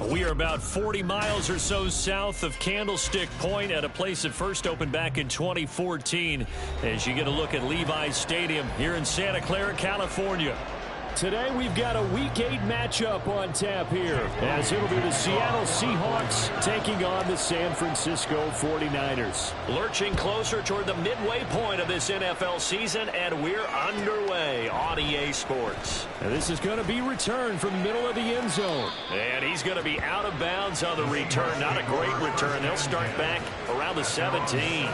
We are about 40 miles or so south of Candlestick Point at a place that first opened back in 2014 as you get a look at Levi's Stadium here in Santa Clara, California. Today we've got a Week 8 matchup on tap here as it'll be the Seattle Seahawks taking on the San Francisco 49ers. Lurching closer toward the midway point of this NFL season, and we're underway on EA Sports. And this is going to be returned from the middle of the end zone. And he's going to be out of bounds on the return. Not a great return. They'll start back around the 17.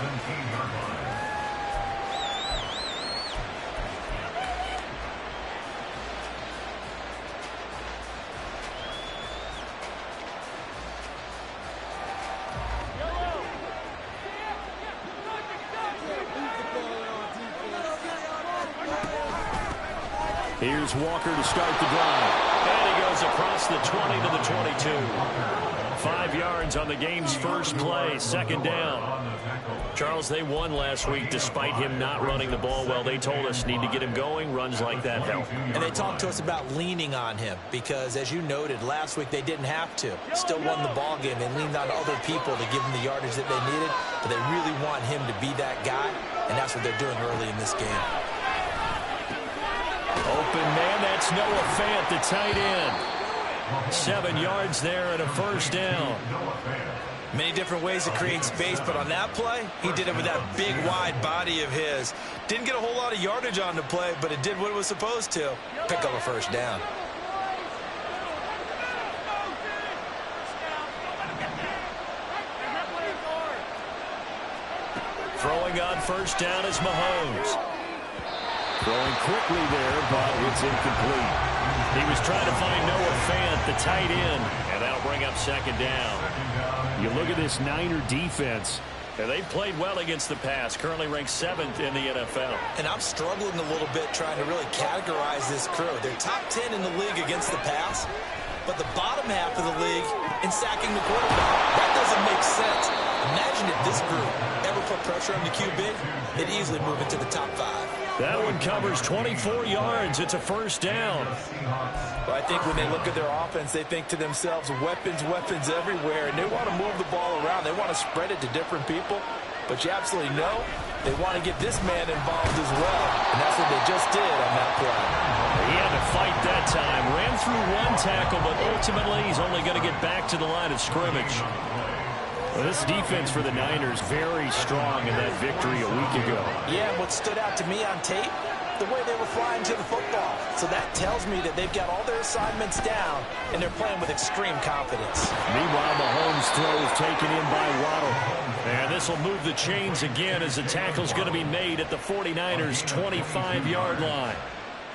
Here's Walker to start the drive. And he goes across the 20 to the 22. 5 yards on the game's first play, second down. Charles, they won last week despite him not running the ball well. They told us need to get him going. Runs like that help. And they talked to us about leaning on him because, as you noted, last week they didn't have to. Still won the ball game. They leaned on other people to give them the yardage that they needed, but they really want him to be that guy, and that's what they're doing early in this game. Open man, that's Noah Fant, the tight end. 7 yards there and a first down. Many different ways to create space, but on that play, he did it with that big, wide body of his. Didn't get a whole lot of yardage on the play, but it did what it was supposed to. Pick up a first down. Throwing on first down is Mahomes. Throwing quickly there, but it's incomplete. He was trying to find Noah Fant, the tight end, and that'll bring up second down. You look at this Niner defense. And they've played well against the pass, currently ranked 7th in the NFL. And I'm struggling a little bit trying to really categorize this crew. They're top 10 in the league against the pass, but the bottom half of the league in sacking the quarterback. That doesn't make sense. Imagine if this group ever put pressure on the QB, they'd easily move into the top 5. That one covers 24 yards. It's a first down. Well, I think when they look at their offense, they think to themselves, weapons, weapons everywhere, and they want to move the ball around. They want to spread it to different people, but you absolutely know they want to get this man involved as well, and that's what they just did on that play. He had to fight that time. Ran through one tackle, but ultimately he's only going to get back to the line of scrimmage. Well, this defense for the Niners very strong in that victory a week ago. Yeah, what stood out to me on tape, the way they were flying to the football. So that tells me that they've got all their assignments down, and they're playing with extreme confidence. Meanwhile, Mahomes' throw is taken in by Waddle. And this will move the chains again as the tackle's going to be made at the 49ers' 25-yard line.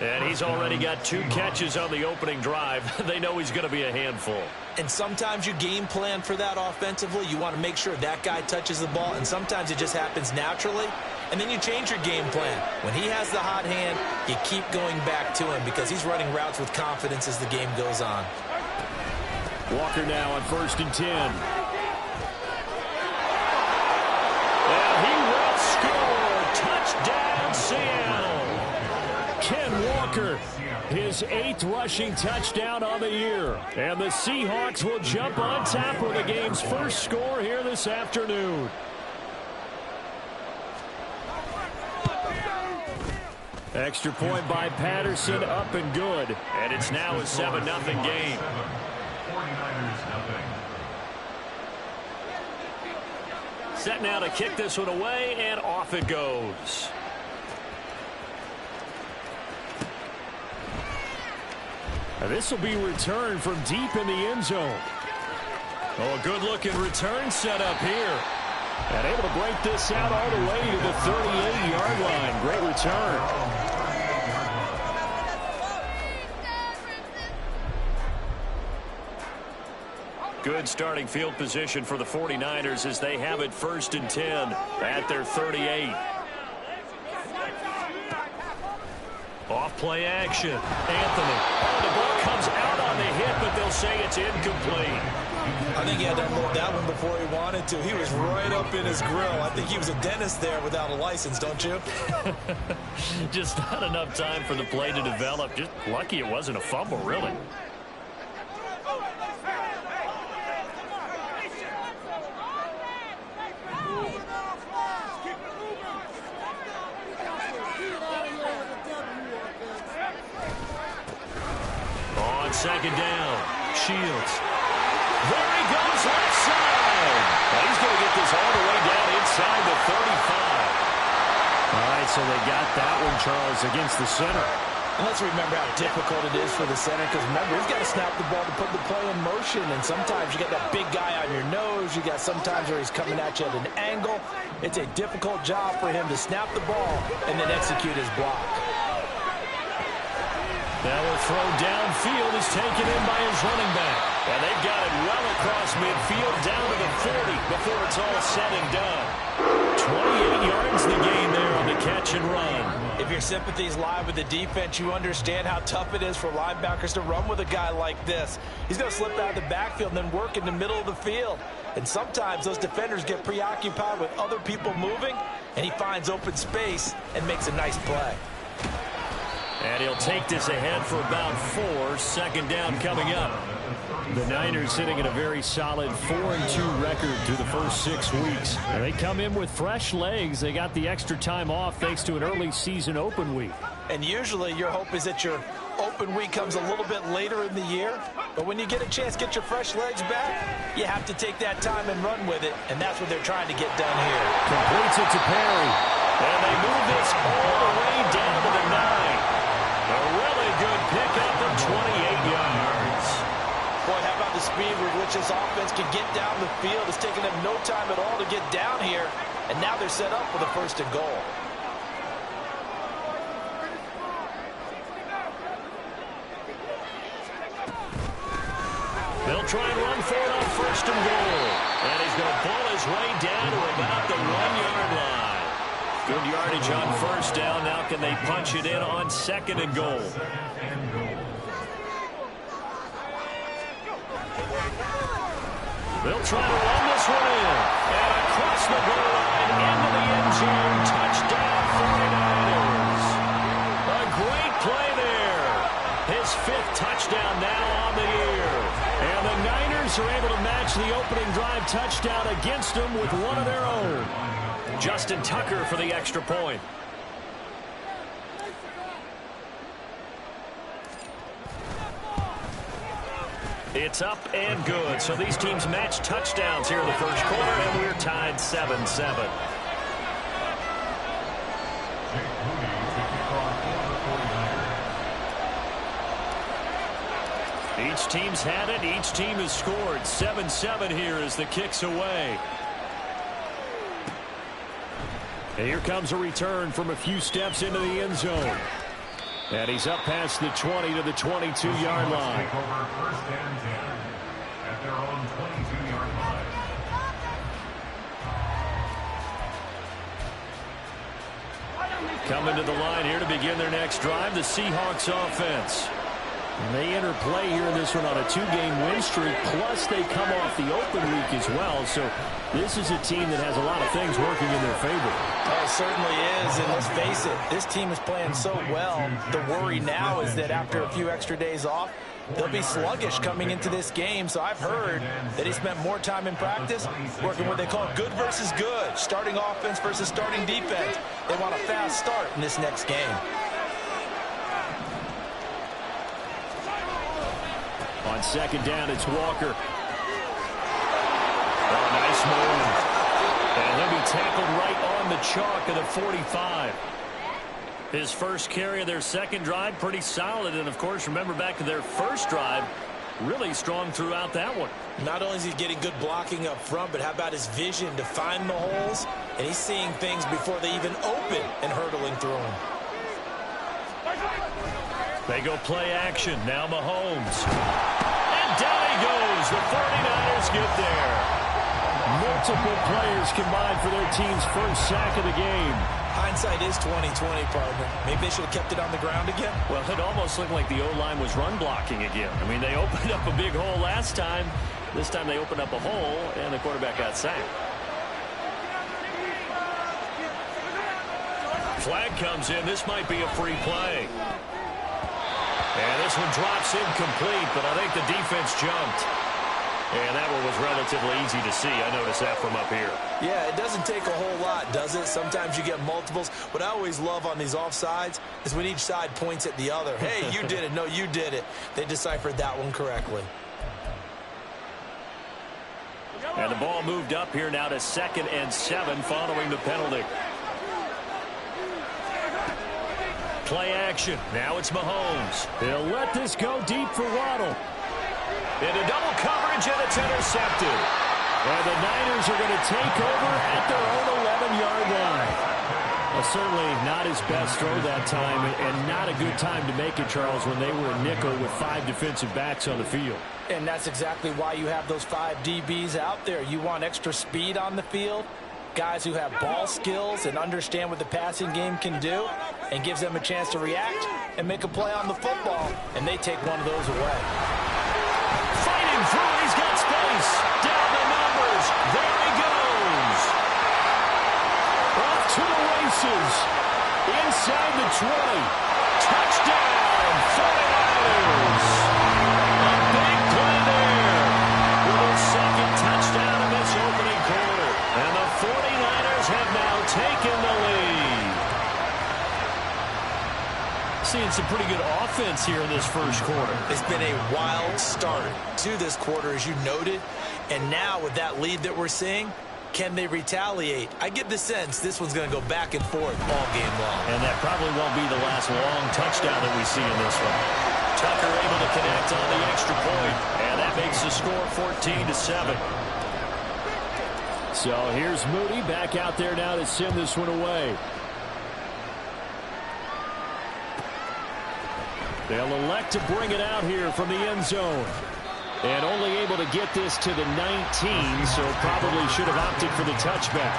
And he's already got 2 catches on the opening drive. They know he's going to be a handful. And sometimes you game plan for that offensively. You want to make sure that guy touches the ball, and sometimes it just happens naturally. And then you change your game plan. When he has the hot hand, you keep going back to him because he's running routes with confidence as the game goes on. Walker now on 1st and 10. And he will score. Touchdown, Seattle. Ken Walker, his 8th rushing touchdown on the year. And the Seahawks will jump on top of the game's first score here this afternoon. Extra point by Patterson, up and good. And it's now a 7-0 game. Set now to kick this one away, and off it goes. This will be returned from deep in the end zone. Oh, a good-looking return set up here. And able to break this out all the way to the 38-yard line. Great return. Good starting field position for the 49ers as they have it 1st and 10 at their 38. Off play action. Anthony. Oh, the ball comes out on the hit, but they'll say it's incomplete. I think he had to unload that one before he wanted to. He was right up in his grill. I think he was a dentist there without a license, don't you? Just not enough time for the play to develop. Just lucky it wasn't a fumble, really. second down. Shields. There he goes, left side. Well, he's going to get this all the way down inside the 35. All right, so they got that one, Charles, against the center. And let's remember how difficult it is for the center, because remember, he's got to snap the ball to put the play in motion, and sometimes you got that big guy on your nose. You got sometimes where he's coming at you at an angle. It's a difficult job for him to snap the ball and then execute his block. Now a throw downfield is taken in by his running back. And they've got it well across midfield down to the 40 before it's all said and done. 28 yards the gain there on the catch and run. If your sympathies lie with the defense, you understand how tough it is for linebackers to run with a guy like this. He's going to slip out of the backfield and then work in the middle of the field. And sometimes those defenders get preoccupied with other people moving, and he finds open space and makes a nice play. And he'll take this ahead for about 4. Second down coming up. The Niners sitting at a very solid 4-2 record through the first 6 weeks. And they come in with fresh legs. They got the extra time off thanks to an early season open week. And usually your hope is that your open week comes a little bit later in the year. But when you get a chance to get your fresh legs back, you have to take that time and run with it. And that's what they're trying to get done here. Completes it to Perry. And they move this all the way down to the 9. A really good pickup of 28 yards. Boy, how about the speed with which this offense can get down the field? It's taken them no time at all to get down here, and now they're set up for the 1st and goal. They'll try and run for it on 1st and goal. And he's going to pull his way down to about the 1-yard line. Good yardage on 1st down. Now can they punch it in on 2nd and goal? They'll try to run this one in. And across the goal line into the end zone. Touchdown 49ers. A great play there. His 5th touchdown now on the year. And the Niners are able to match the opening drive touchdown against them with one of their own. Justin Tucker for the extra point. It's up and good. So these teams match touchdowns here in the first quarter, and we're tied 7-7. Each team's had it. Each team has scored. 7-7 here as the kick's away. And here comes a return from a few steps into the end zone. And he's up past the 20 to the 22-yard line. First and 10 at their own 22-yard line. Coming to the line here to begin their next drive, the Seahawks offense. And they interplay here in this one on a 2-game win streak, plus they come off the open week as well. So this is a team that has a lot of things working in their favor. Oh, it certainly is, and let's face it, this team is playing so well. The worry now is that after a few extra days off, they'll be sluggish coming into this game. So I've heard that he spent more time in practice working what they call good versus good, starting offense versus starting defense. They want a fast start in this next game. On 2nd down, it's Walker. Oh, nice move. And he'll be tackled right on the chalk of the 45. His first carry of their second drive, pretty solid. And, of course, remember back to their first drive, really strong throughout that one. Not only is he getting good blocking up front, but how about his vision to find the holes? And he's seeing things before they even open and hurdling through them. They go play action. Now Mahomes. And down he goes. The 49ers get there. Multiple players combined for their team's first sack of the game. Hindsight is 20/20, partner. Maybe they should have kept it on the ground again. Well, it almost looked like the O-line was run blocking again. I mean, they opened up a big hole last time. This time they opened up a hole, and the quarterback got sacked. Flag comes in. This might be a free play. And this one drops incomplete, but I think the defense jumped. And that one was relatively easy to see. I noticed that from up here. Yeah, it doesn't take a whole lot, does it? Sometimes you get multiples. What I always love on these offsides is when each side points at the other. Hey, you did it. No, you did it. They deciphered that one correctly. And the ball moved up here now to 2nd and 7 following the penalty. Play action. Now it's Mahomes. They'll let this go deep for Waddle. Into double coverage, and it's intercepted. And the Niners are going to take over at their own 11-yard line. Well, certainly not his best throw that time, and not a good time to make it, Charles, when they were a nickel with 5 defensive backs on the field. And that's exactly why you have those 5 DBs out there. You want extra speed on the field, guys who have ball skills and understand what the passing game can do, and gives them a chance to react and make a play on the football, and they take one of those away. Fighting through, he's got space. Down the numbers. There he goes. Off to the races. Inside the 20. Touchdown, 49ers. A big play there. With his 2nd touchdown in this opening quarter. And the 49ers have now taken the lead. Seeing some pretty good offense here in this first quarter. It's been a wild start to this quarter, as you noted. And now with that lead that we're seeing, can they retaliate? I get the sense this one's going to go back and forth all game long. And that probably won't be the last long touchdown that we see in this one. Tucker able to connect on the extra point. And that makes the score 14-7. So here's Moody back out there now to send this one away. They'll elect to bring it out here from the end zone. And only able to get this to the 19, so probably should have opted for the touchback.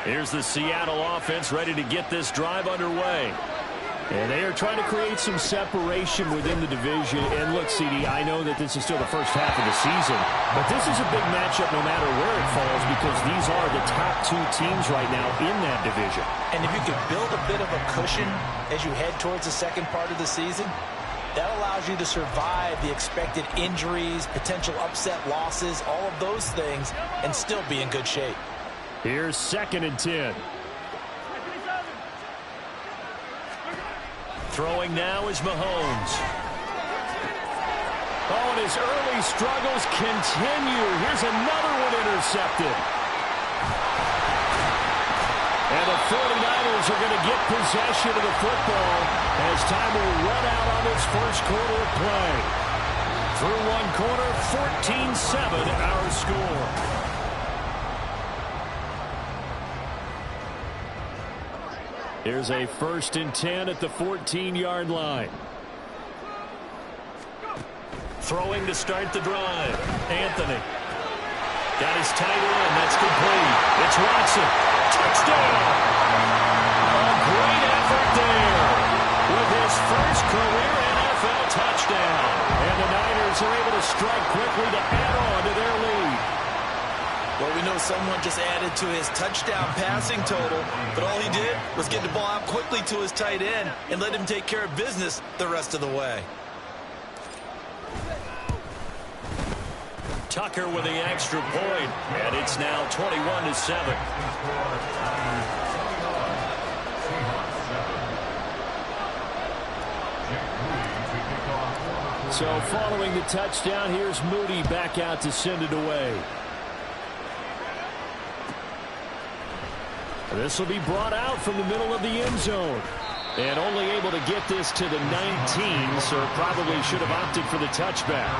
Here's the Seattle offense ready to get this drive underway. And they are trying to create some separation within the division. And look, CD, I know that this is still the first half of the season, but this is a big matchup no matter where it falls, because these are the top 2 teams right now in that division. And if you can build a bit of a cushion as you head towards the second part of the season, that allows you to survive the expected injuries, potential upset losses, all of those things, and still be in good shape. Here's 2nd and 10. Throwing now is Mahomes. Oh, and his early struggles continue. Here's another one intercepted. And the 49ers are going to get possession of the football as time will run out on this first quarter of play. Through one quarter, 14-7 our score. Here's a 1st and 10 at the 14-yard line. Throwing to start the drive. Anthony. Got his tight end. That's complete. It's Watson. Touchdown. A great effort there with his first career NFL touchdown. And the Niners are able to strike quickly to add on to their lead. Well, we know someone just added to his touchdown passing total, but all he did was get the ball out quickly to his tight end and let him take care of business the rest of the way. Tucker with the extra point, and it's now 21-7. So following the touchdown, here's Moody back out to send it away. This will be brought out from the middle of the end zone. And only able to get this to the 19, so probably should have opted for the touchback.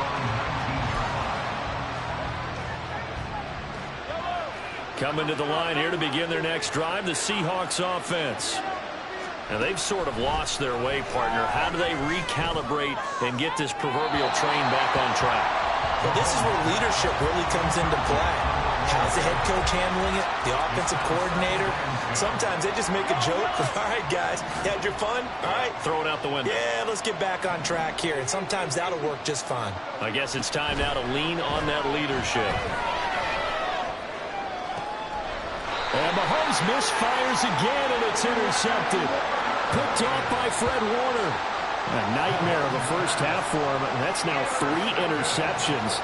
Coming to the line here to begin their next drive, the Seahawks offense. And they've sort of lost their way, partner. How do they recalibrate and get this proverbial train back on track? Well, this is where leadership really comes into play. How's the head coach handling it? The offensive coordinator? Sometimes they just make a joke. All right, guys, you had your fun? All right. Throw it out the window. Yeah, let's get back on track here. And sometimes that'll work just fine. I guess it's time now to lean on that leadership. And Mahomes misfires again, and it's intercepted. Picked off by Fred Warner. A nightmare of a first half for him. That's now 3 interceptions.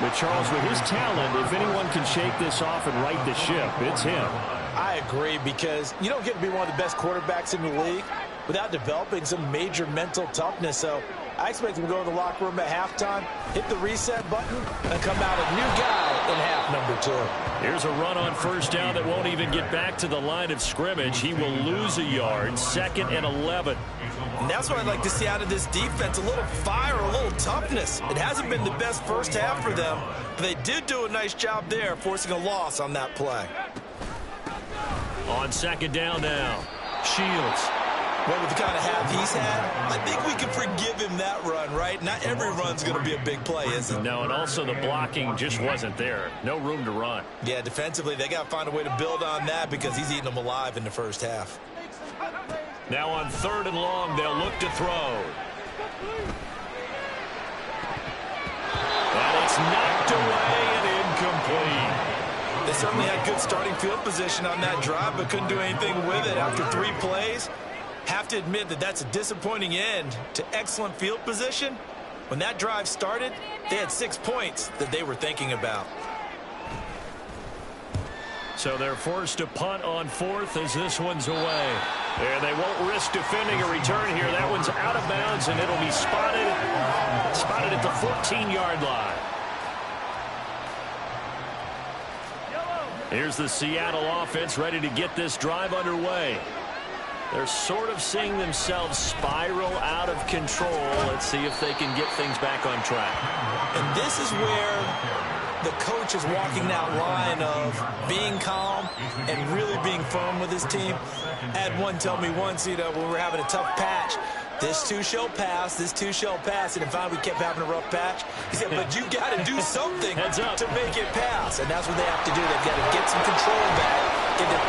But Charles, with his talent, if anyone can shake this off and right the ship, it's him. I agree, because you don't get to be one of the best quarterbacks in the league without developing some major mental toughness. So I expect him to go to the locker room at halftime, hit the reset button, and come out a new guy in half number 2. Here's a run on first down that won't even get back to the line of scrimmage. He will lose a yard, 2nd and 11. And that's what I'd like to see out of this defense, a little fire, a little toughness. It hasn't been the best first half for them, but they did do a nice job there, forcing a loss on that play. On 2nd down now, Shields. Well, with the kind of half he's had, I think we can forgive him that run, right? Not every run's going to be a big play, is it? No, and also the blocking just wasn't there. No room to run. Yeah, defensively, they got to find a way to build on that because he's eating them alive in the first half. Now on 3rd and long, they'll look to throw. And it's knocked away and incomplete. They certainly had good starting field position on that drive, but couldn't do anything with it after 3 plays. Have to admit that that's a disappointing end to excellent field position. When that drive started, they had 6 points that they were thinking about. So they're forced to punt on 4th as this one's away. And they won't risk defending a return here. That one's out of bounds, and it'll be spotted at the 14-yard line. Here's the Seattle offense ready to get this drive underway. They're sort of seeing themselves spiral out of control. Let's see if they can get things back on track. And this is where the coach is walking that line of being calm and really being firm with his team. I had one tell me once, when we were having a tough patch, this too shall pass, this too shall pass. And in fact, we kept having a rough patch. He said, but you got to do something to make it pass. And that's what they have to do. They've got to get some control back.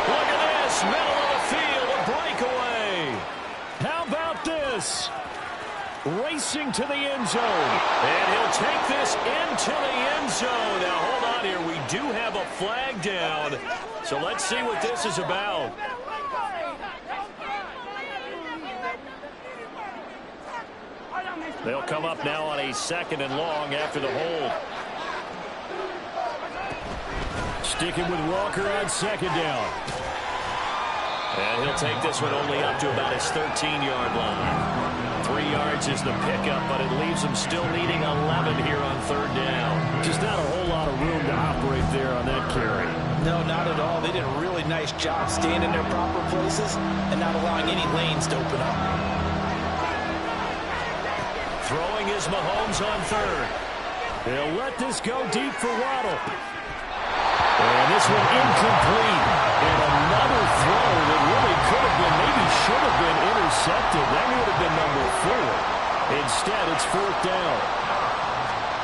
Look at this, middle of the field, a breakaway. How about this? Racing to the end zone. And he'll take this into the end zone. Now, hold on here. We do have a flag down. So let's see what this is about. They'll come up now on a 2nd and long after the hold. Sticking with Walker on 2nd down. And he'll take this one only up to about his 13-yard line. 3 yards is the pickup, but it leaves them still needing 11 here on 3rd down. Just not a whole lot of room to operate there on that carry. No, not at all. They did a really nice job staying in their proper places and not allowing any lanes to open up. Throwing is Mahomes on 3rd. They'll let this go deep for Waddle. And this one incomplete. And another throw that really could have been, maybe should have been intercepted. That would have been number 4. Instead, it's 4th down.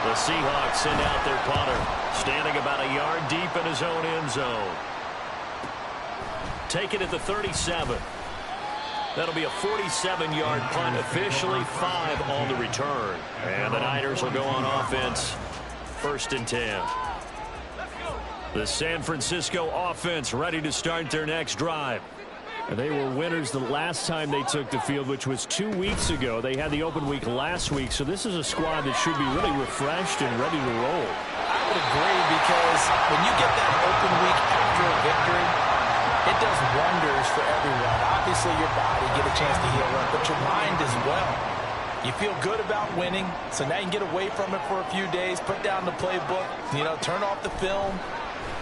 The Seahawks send out their punter, standing about a yard deep in his own end zone. Take it at the 37. That'll be a 47-yard punt, officially 5 on the return. And the Niners will go on offense, 1st and 10. The San Francisco offense ready to start their next drive. And they were winners the last time they took the field, which was 2 weeks ago. They had the open week last week, so this is a squad that should be really refreshed and ready to roll. I would agree, because when you get that open week after a victory, it does wonders for everyone. Obviously, your body get a chance to heal up, but your mind as well. You feel good about winning, so now you can get away from it for a few days, put down the playbook, turn off the film.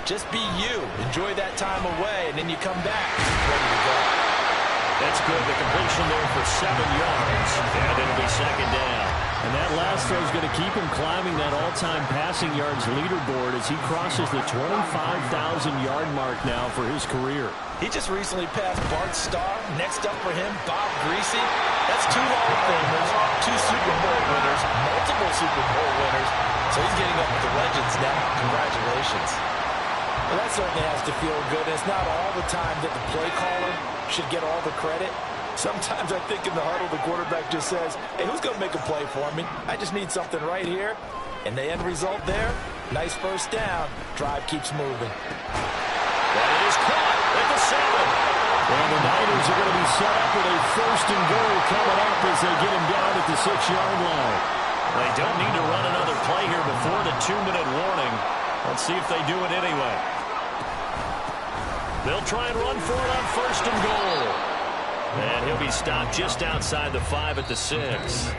Just be you. Enjoy that time away, and then you come back ready to go. That's good. The completion there for 7 yards, and it'll be 2nd down. And that last throw is going to keep him climbing that all-time passing yards leaderboard as he crosses the 25,000-yard mark now for his career. He just recently passed Bart Starr. Next up for him, Bob Greasy. That's 2 Hall of Famers, 2 Super Bowl winners, multiple Super Bowl winners. So he's getting up with the legends now. Congratulations. Well, that certainly has to feel good. It's not all the time that the play caller should get all the credit. Sometimes I think in the huddle, the quarterback just says, hey, who's going to make a play for me? I just need something right here. And the end result there, nice 1st down. Drive keeps moving. That is caught at the 7. And the Niners are going to be set up with a first and goal coming up as they get him down at the 6-yard line. They don't need to run another play here before the 2-minute warning. Let's see if they do it anyway. They'll try and run for it on first and goal. And he'll be stopped just outside the 5 at the 6.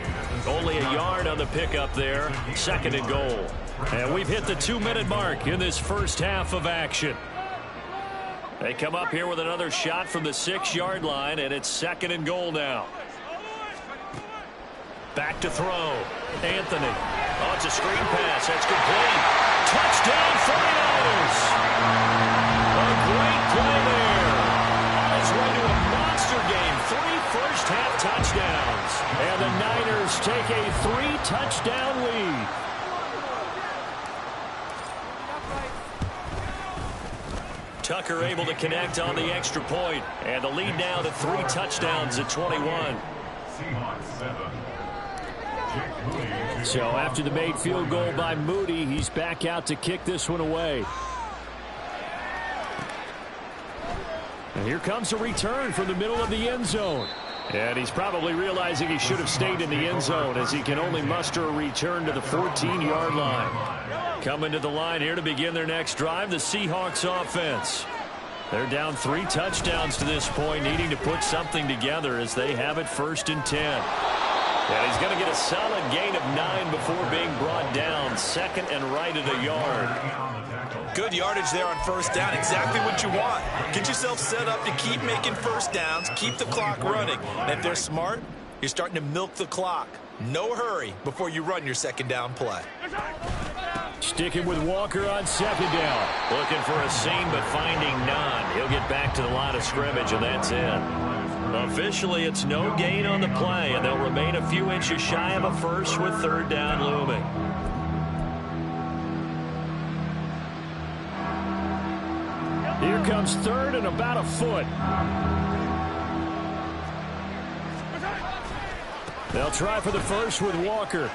Only a yard on the pickup there. Second and goal. And we've hit the 2-minute mark in this first half of action. They come up here with another shot from the 6-yard line, and it's second and goal now. Back to throw. Anthony. Oh, it's a screen pass. That's complete. Touchdown 49ers. A great play there. It's right to a monster game. 3 first-half touchdowns. And the Niners take a 3-touchdown lead. Tucker able to connect on the extra point. And the lead now to 3 touchdowns at 21. So after the made field goal by Moody, he's back out to kick this one away. And here comes a return from the middle of the end zone. And he's probably realizing he should have stayed in the end zone as he can only muster a return to the 14-yard line. Coming to the line here to begin their next drive, the Seahawks offense. They're down 3 touchdowns to this point, needing to put something together as they have it 1st and 10. And he's going to get a solid gain of 9 before being brought down. Second and right at a yard. Good yardage there on first down. Exactly what you want. Get yourself set up to keep making first downs. Keep the clock running. And if they're smart, you're starting to milk the clock. No hurry before you run your second down play. Sticking with Walker on second down. Looking for a seam, but finding none. He'll get back to the line of scrimmage, and that's it. Officially, it's no gain on the play, and they'll remain a few inches shy of a first with third down looming. Here comes third and about a foot. They'll try for the first with Walker.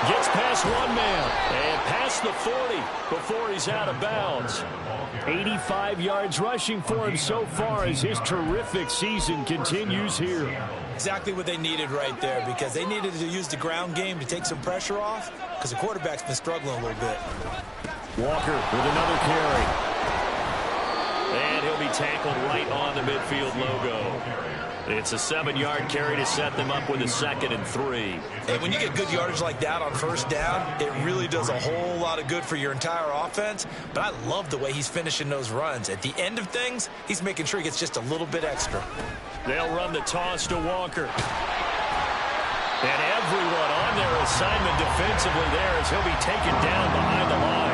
Gets past one man and past the 40 before he's out of bounds. 85 yards rushing for him so far as his terrific season continues here. Exactly what they needed right there, because they needed to use the ground game to take some pressure off, because the quarterback's been struggling a little bit. Walker with another carry. And he'll be tackled right on the midfield logo. It's a 7-yard carry to set them up with a 2nd and 3. And when you get good yardage like that on first down, it really does a whole lot of good for your entire offense. But I love the way he's finishing those runs. At the end of things, he's making sure he gets just a little bit extra. They'll run the toss to Walker. And everyone on their assignment defensively there as he'll be taken down behind the line.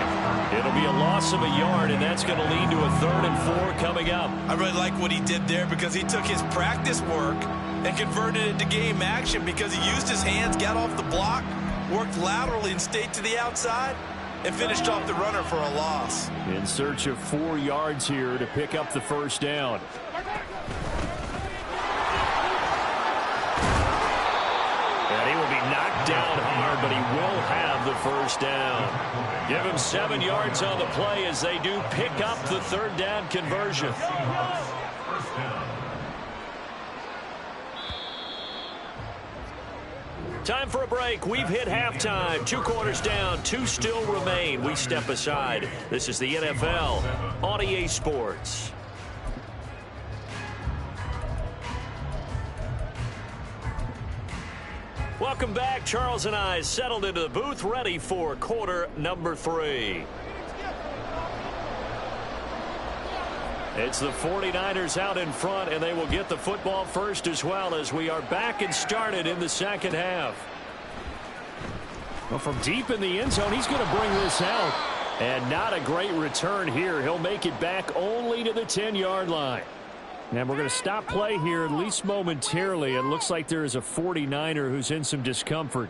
It'll be a loss of a yard, and that's going to lead to a 3rd and 4 coming up. I really like what he did there because he took his practice work and converted it to game action because he used his hands, got off the block, worked laterally and stayed to the outside, and finished off the runner for a loss. In search of 4 yards here to pick up the first down. And he will be knocked down hard, but he will have the first down. Give him 7 yards on the play as they do pick up the 3rd down conversion. Time for a break. We've hit halftime. 2 quarters down. 2 still remain. We step aside. This is the NFL on EA Sports. Welcome back. Charles and I settled into the booth, ready for quarter number 3. It's the 49ers out in front, and they will get the football first as well as we are back and started in the second half. Well, from deep in the end zone, he's going to bring this out. And not a great return here. He'll make it back only to the 10-yard line. And we're going to stop play here, at least momentarily. It looks like there is a 49er who's in some discomfort.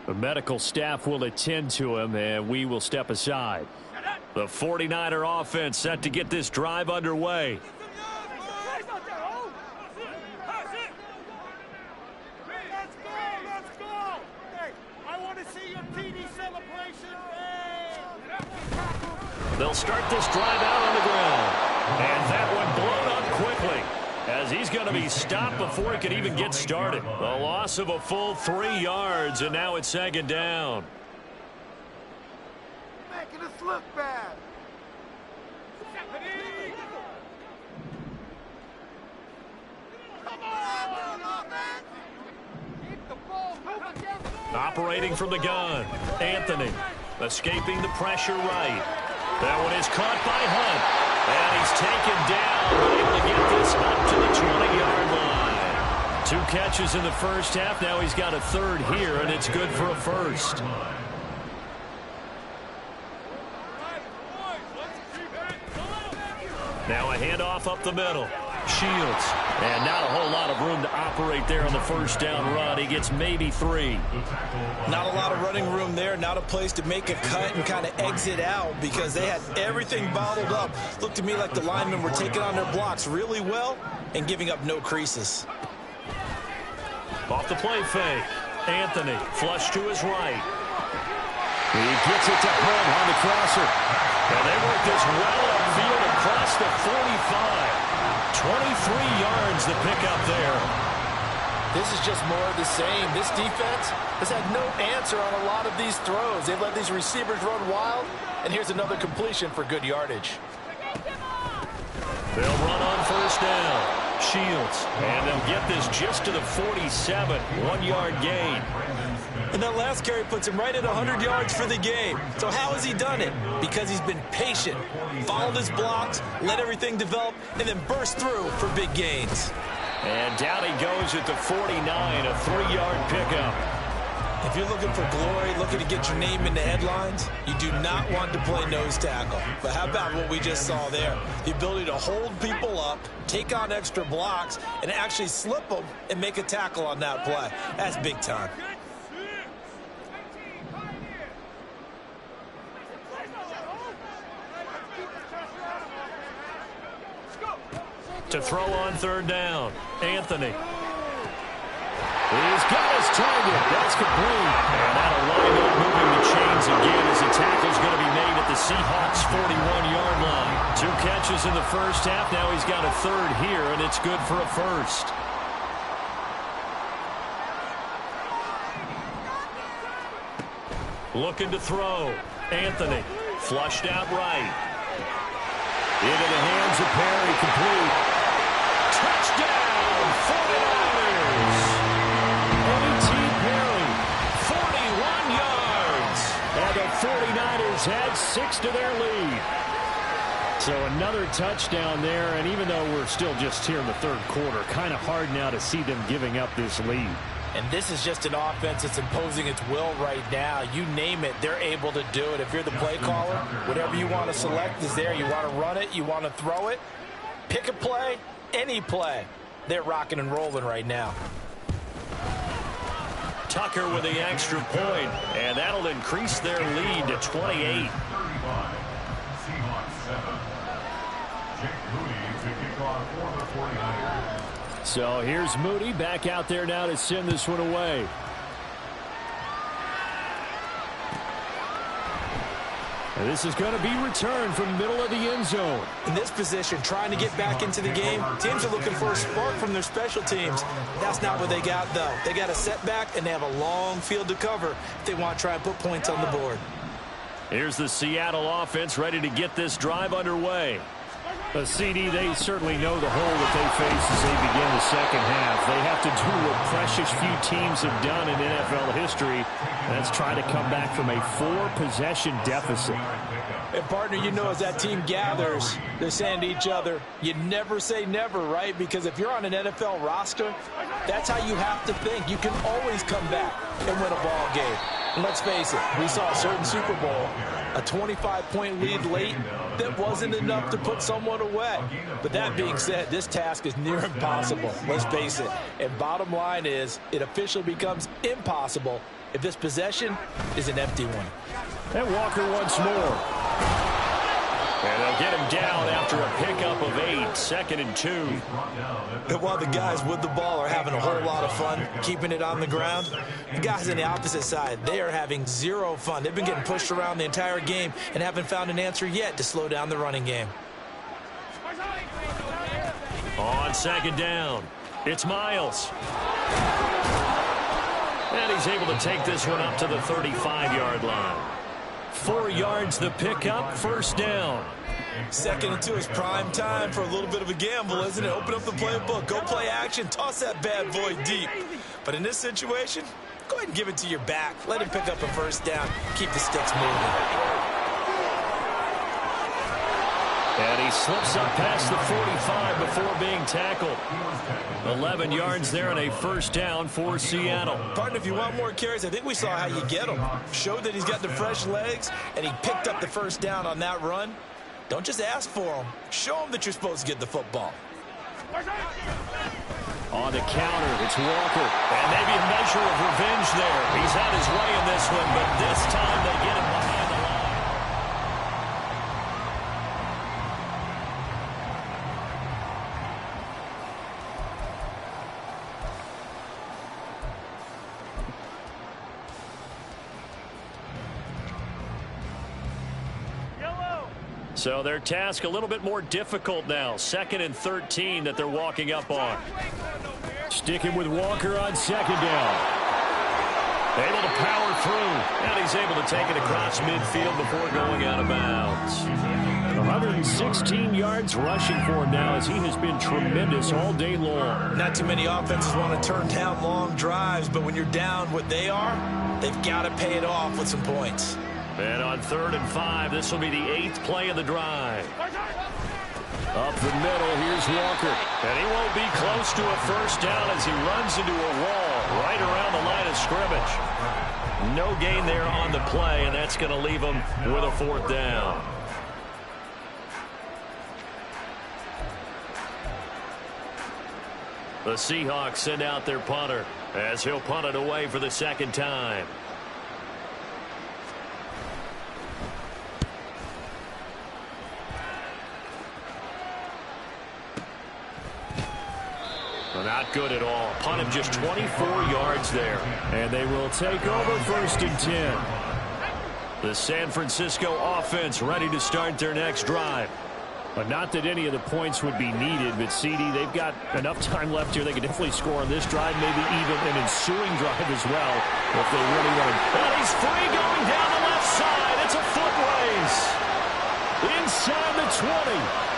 The medical staff will attend to him, and we will step aside. The 49er offense set to get this drive underway. They'll start this drive out on the ground. And that one blown up as he's going to be stopped before he could even get started. The loss of a full 3 yards, and now it's second down. Making us look bad. Operating from the gun, Anthony escaping the pressure right. That one is caught by Hunt, and he's taken down, but able to get this up to the 20-yard line. 2 catches in the first half. Now he's got a third here, and it's good for a first. Now a handoff up the middle. Shields. And not a whole lot of room to operate there on the first down run. He gets maybe 3. Not a lot of running room there. Not a place to make a cut and kind of exit out because they had everything bottled up. Looked to me like the linemen were taking on their blocks really well and giving up no creases. Off the play fake. Anthony flush to his right. He gets it to Hunt on the crosser. And they work this well upfield across the 45. 23 yards to pick up there. This is just more of the same. This defense has had no answer on a lot of these throws. They've let these receivers run wild, and here's another completion for good yardage. They'll run on first down. Shields, and they'll get this just to the 47. 1-yard gain. And that last carry puts him right at 100 yards for the game. So how has he done it? Because he's been patient, followed his blocks, let everything develop, and then burst through for big gains. And down he goes at the 49, a 3-yard pickup. If you're looking for glory, looking to get your name in the headlines, you do not want to play nose tackle. But how about what we just saw there? The ability to hold people up, take on extra blocks, and actually slip them and make a tackle on that play. That's big time. To throw on third down, Anthony. He's got his target. That's complete. And that'll line up, moving the chains again as the tackle's going to be made at the Seahawks' 41-yard line. 2 catches in the first half. Now he's got a third here, and it's good for a first. Looking to throw. Anthony flushed out right. Into the hands of Perry, complete. Touchdown, 49ers. A.T. Perry, 41 yards. And the 49ers had 6 to their lead. So another touchdown there, and even though we're still just here in the third quarter, kind of hard now to see them giving up this lead. And this is just an offense that's imposing its will right now. You name it, they're able to do it. If you're the play caller, whatever you want to select is there. You want to run it, you want to throw it. Pick a play, any play. They're rocking and rolling right now. Tucker with the extra point, and that'll increase their lead to 28. So here's Moody back out there now to send this one away. And this is going to be returned from the middle of the end zone. In this position, trying to get back into the game, teams are looking for a spark from their special teams. That's not what they got, though. They got a setback, and they have a long field to cover if they want to try and put points on the board. Here's the Seattle offense ready to get this drive underway. A CD, they certainly know the hole that they face as they begin the second half. They have to do what precious few teams have done in NFL history. That's try to come back from a 4-possession deficit. And, partner, you know as that team gathers, they're saying to each other, you never say never, right? Because if you're on an NFL roster, that's how you have to think. You can always come back and win a ball game. And let's face it, we saw a certain Super Bowl, a 25-point lead late that wasn't enough to put someone away. But that being said, this task is near impossible. Let's face it. And bottom line is, it officially becomes impossible if this possession is an empty one. And Walker once more. And they'll get him down after a pickup of 8, 2nd and 2. And while the guys with the ball are having a whole lot of fun keeping it on the ground, the guys on the opposite side, they are having zero fun. They've been getting pushed around the entire game and haven't found an answer yet to slow down the running game. On second down, it's Miles. And he's able to take this one up to the 35-yard line. 4 yards the pickup, first down. 2nd and 2 is prime time for a little bit of a gamble, isn't it? Open up the playbook, go play action, toss that bad boy deep. But in this situation, go ahead and give it to your back. Let him pick up a first down. Keep the sticks moving. And he slips up past the 45 before being tackled. 11 yards there and a first down for Seattle. Partner, if you want more carries, I think we saw how you get them. Showed that he's got the fresh legs, and he picked up the first down on that run. Don't just ask for them. Show them that you're supposed to get the football. On the counter, it's Walker. And maybe a measure of revenge there. He's had his way in this one, but this time they get him behind the line. So their task a little bit more difficult now. 2nd and 13 that they're walking up on. Sticking with Walker on second down. Able to power through. And he's able to take it across midfield before going out of bounds. 116 yards rushing for him now as he has been tremendous all day long. Not too many offenses want to turn down long drives, but when you're down what they are, they've got to pay it off with some points. And on 3rd and 5, this will be the 8th play of the drive. Up the middle, here's Walker. And he won't be close to a first down as he runs into a wall right around the line of scrimmage. No gain there on the play, and that's going to leave him with a 4th down. The Seahawks send out their punter as he'll punt it away for the 2nd time. Not good at all. Punt him just 24 yards there. And they will take over 1st and 10. The San Francisco offense ready to start their next drive. But not that any of the points would be needed, but CD, they've got enough time left here. They can definitely score on this drive, maybe even an ensuing drive as well, if they really want to. And he's free going down the left side. It's a foot race. Inside the 20.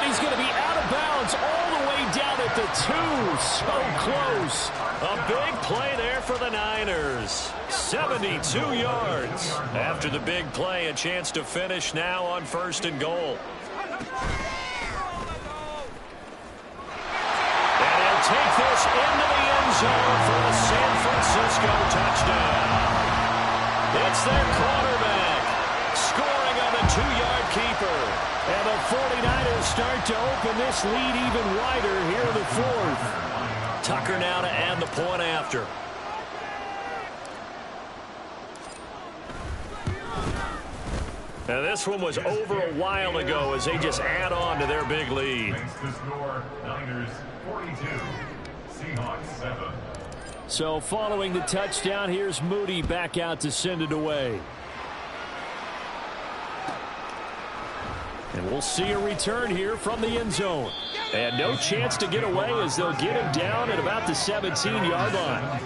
He's going to be out of bounds all the way down at the 2. So close. A big play there for the Niners. 72 yards. After the big play, a chance to finish now on 1st and goal. And he'll take this into the end zone for the San Francisco touchdown. It's their quarterback scoring on the 2-yard keeper. And the 49ers start to open this lead even wider here in the 4th. Tucker now to add the point after. And this one was over a while ago as they just add on to their big lead. The score, Niners 42, Seahawks 7. So following the touchdown, here's Moody back out to send it away. And we'll see a return here from the end zone. And no chance to get away as they'll get him down at about the 17-yard line.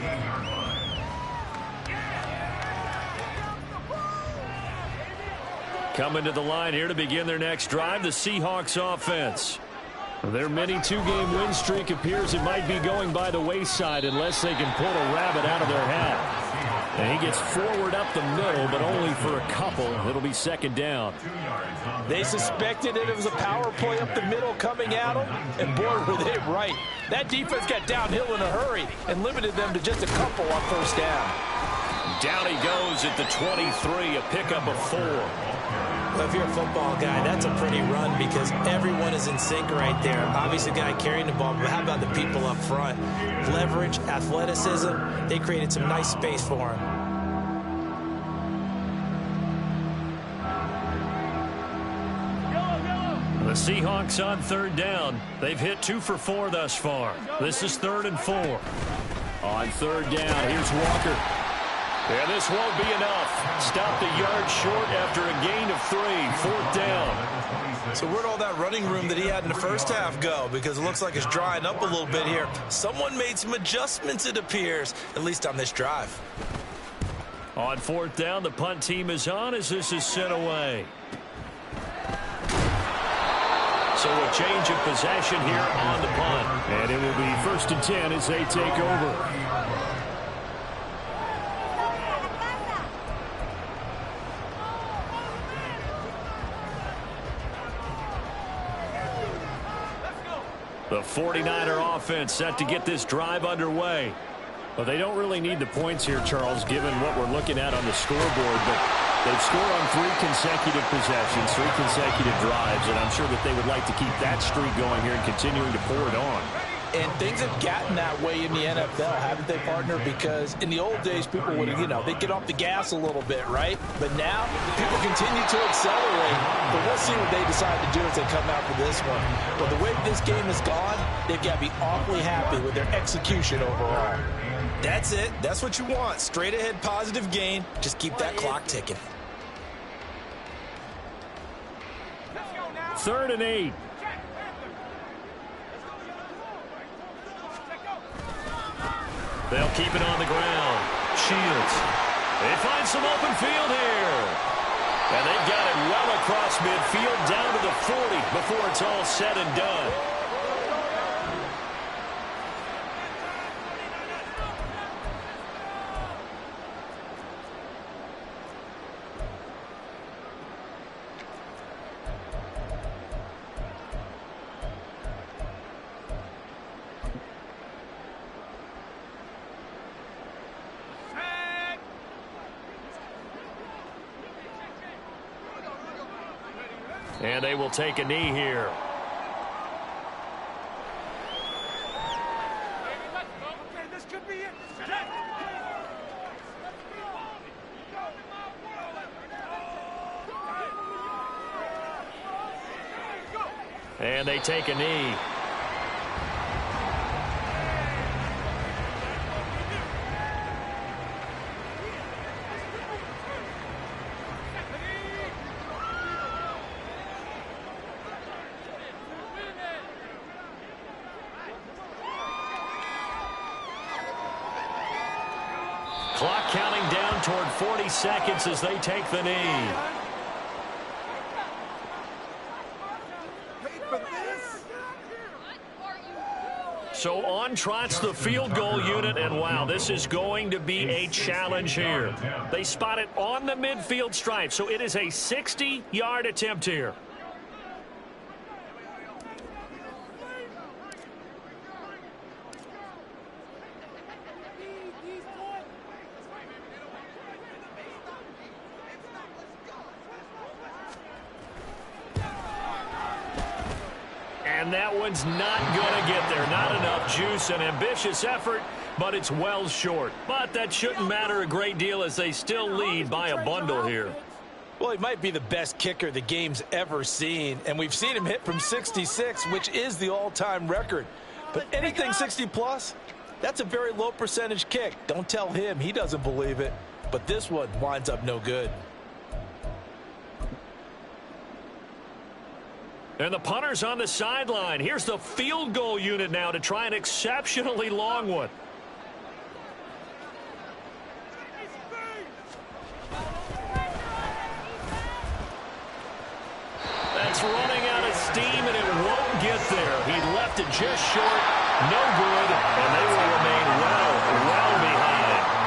Coming to the line here to begin their next drive, the Seahawks offense. Their mini 2-game win streak appears it might be going by the wayside unless they can pull a rabbit out of their hat. And he gets forward up the middle, but only for a couple. It'll be 2nd down. They suspected that it was a power play up the middle coming at them, and boy, were they right. That defense got downhill in a hurry and limited them to just a couple on 1st down. Down he goes at the 23, a pickup of 4. Well, if you're a football guy, that's a pretty run because everyone is in sync right there. Obviously, the guy carrying the ball, but how about the people up front? Leverage, athleticism, they created some nice space for him. The Seahawks on 3rd down. They've hit 2 for 4 thus far. This is 3rd and 4. On 3rd down, here's Walker. And this won't be enough. Stopped a yard short after a gain of 3. 4th down. So where'd all that running room that he had in the first half go? Because it looks like it's drying up a little bit here. Someone made some adjustments, it appears, at least on this drive. On 4th down, the punt team is on as this is sent away. So a change of possession here on the punt. And it will be 1st and 10 as they take over. The 49er offense set to get this drive underway. Well, they don't really need the points here, Charles, given what we're looking at on the scoreboard. But they've scored on 3 consecutive possessions, 3 consecutive drives, and I'm sure that they would like to keep that streak going here and continuing to pour it on. And things have gotten that way in the NFL, haven't they, partner? Because in the old days, people would, they'd get off the gas a little bit, right? But now, people continue to accelerate. But we'll see what they decide to do as they come out for this one. But the way this game has gone, they've got to be awfully happy with their execution overall. That's it. That's what you want. Straight ahead positive gain. Just keep that clock ticking. 3rd and 8. They'll keep it on the ground. Shields. They find some open field here. And they've got it well across midfield down to the 40 before it's all said and done. And they will take a knee here. And they take a knee. Clock counting down toward 40 seconds as they take the knee. So on trots the field goal unit, and wow, this is going to be a challenge here. They spot it on the midfield stripe, so it is a 60-yard attempt here. And that one's not going to get there. Not enough juice. An ambitious effort, but it's well short. But that shouldn't matter a great deal as they still lead by a bundle here. Well, he might be the best kicker the game's ever seen. And we've seen him hit from 66, which is the all-time record. But anything 60-plus, that's a very low percentage kick. Don't tell him. He doesn't believe it. But this one winds up no good. And the punter's on the sideline. Here's the field goal unit now to try an exceptionally long one. That's running out of steam, and it won't get there. He left it just short. No good, and they will